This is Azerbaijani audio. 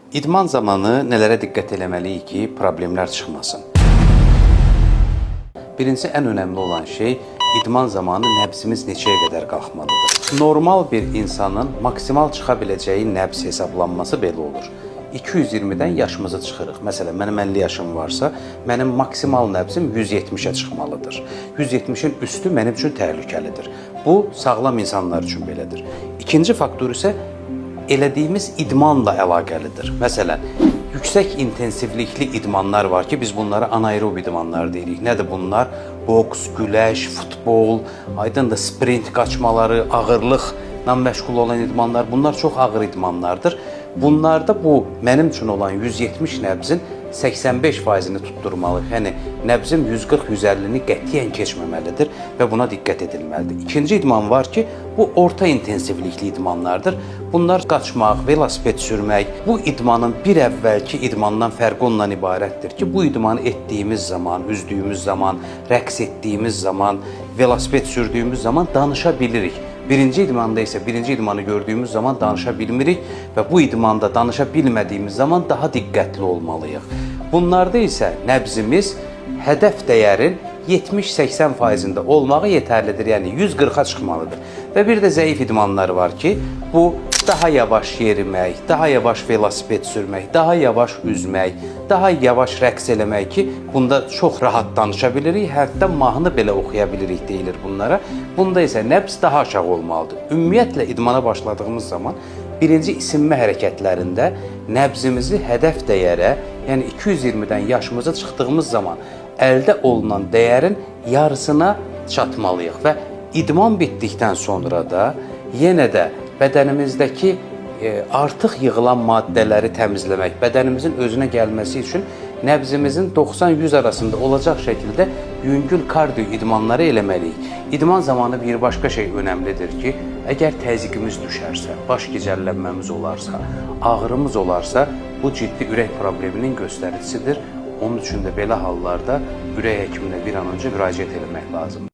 İdman zamanı nələrə diqqət eləməliyik ki, problemlər çıxmasın? Birincisi, ən önəmli olan şey, idman zamanı nəbzimiz neçəyə qədər qalxmalıdır? Normal bir insanın maksimal çıxa biləcəyi nəbz hesablanması belə olur. 220-dən yaşımızı çıxırıq. Məsələn, mənim 50 yaşım varsa, mənim maksimal nəbzim 170-ə çıxmalıdır. 170-in üstü mənim üçün təhlükəlidir. Bu, sağlam insanlar üçün belədir. İkinci faktor isə elədiyimiz idmanla əlaqəlidir. Məsələn, yüksək intensivlikli idmanlar var ki, biz bunlara anaerob idmanlar deyirik. Nədir bunlar? Boks, güləş, futbol, aydındır, sprint qaçmaları, ağırlıqla məşğul olan idmanlar, bunlar çox ağır idmanlardır. Bunlarda bu, mənim üçün olan 170 nəbzin 85%-ni tutturmalıyıq. Yəni, nəbzim 140-150-ni qətiyyən keçməməlidir və buna diqqət edilməlidir. İkinci idman var ki, bu orta intensivlikli idmanlardır. Bunlar qaçmaq, velosiped sürmək. Bu idmanın bir əvvəlki idmandan fərqi ondan ibarətdir ki, bu idmanı etdiyimiz zaman, üzdüyümüz zaman, rəqs etdiyimiz zaman, velosiped sürdüyümüz zaman danışa bilirik. Birinci idmanda isə birinci idmanı gördüyümüz zaman danışa bilmirik və bu idmanda danışa bilmədiyimiz zaman daha diqqətli olmalıyıq. Bunlarda isə nəbzimiz hədəf dəyərin 70-80%-də olmağı yetərlidir, yəni 140-a çıxmalıdır. Və bir də zəif idmanlar var ki, bu daha yavaş yerimək, daha yavaş velosiped sürmək, daha yavaş üzmək, daha yavaş rəqs eləmək ki, bunda çox rahat danışa bilirik, hətta mahnı belə oxuya bilirik deyilir bunlara. Bunda isə nəbz daha aşağı olmalıdır. Ümumiyyətlə, idmana başladığımız zaman birinci isinmə hərəkətlərində nəbzimizi hədəf dəyərə, yəni 220-dən yaşımıza çıxdığımız zaman əldə olunan dəyərin yarısına çatmalıyıq və idman bitdikdən sonra da yenə də bədənimizdəki artıq yığılan maddələri təmizləmək, bədənimizin özünə gəlməsi üçün nəbzimizin 90-100 arasında olacaq şəkildə yüngül kardio idmanları eləməliyik. İdman zamanı bir başqa şey önəmlidir ki, əgər təzyiqimiz düşərsə, baş gicəllənməmiz olarsa, ağrımız olarsa, bu ciddi ürək probleminin göstəricisidir. Onun üçün də belə hallarda ürək həkiminə bir an öncə müraciət etmək lazımdır.